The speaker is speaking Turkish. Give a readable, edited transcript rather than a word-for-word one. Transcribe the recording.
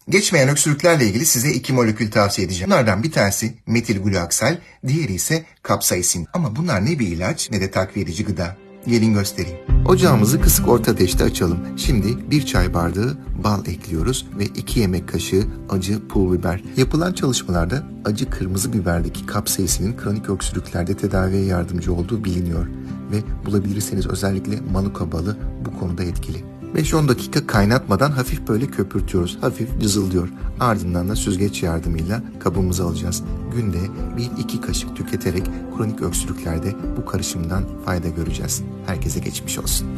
Geçmeyen öksürüklerle ilgili size 2 molekül tavsiye edeceğim. Bunlardan bir tanesi metilgluaksal, diğeri ise kapsaisin. Ama bunlar ne bir ilaç ne de takviye edici gıda. Gelin göstereyim. Ocağımızı kısık orta ateşte açalım. Şimdi 1 çay bardağı bal ekliyoruz ve 2 yemek kaşığı acı pul biber. Yapılan çalışmalarda acı kırmızı biberdeki kapsaisinin kronik öksürüklerde tedaviye yardımcı olduğu biliniyor. Ve bulabilirseniz özellikle manuka balı bu konuda etkili. 5-10 dakika kaynatmadan hafif böyle köpürtüyoruz. Hafif cızıldıyor. Ardından da süzgeç yardımıyla kabımıza alacağız. Günde 1-2 kaşık tüketerek kronik öksürüklerde bu karışımdan fayda göreceğiz. Herkese geçmiş olsun.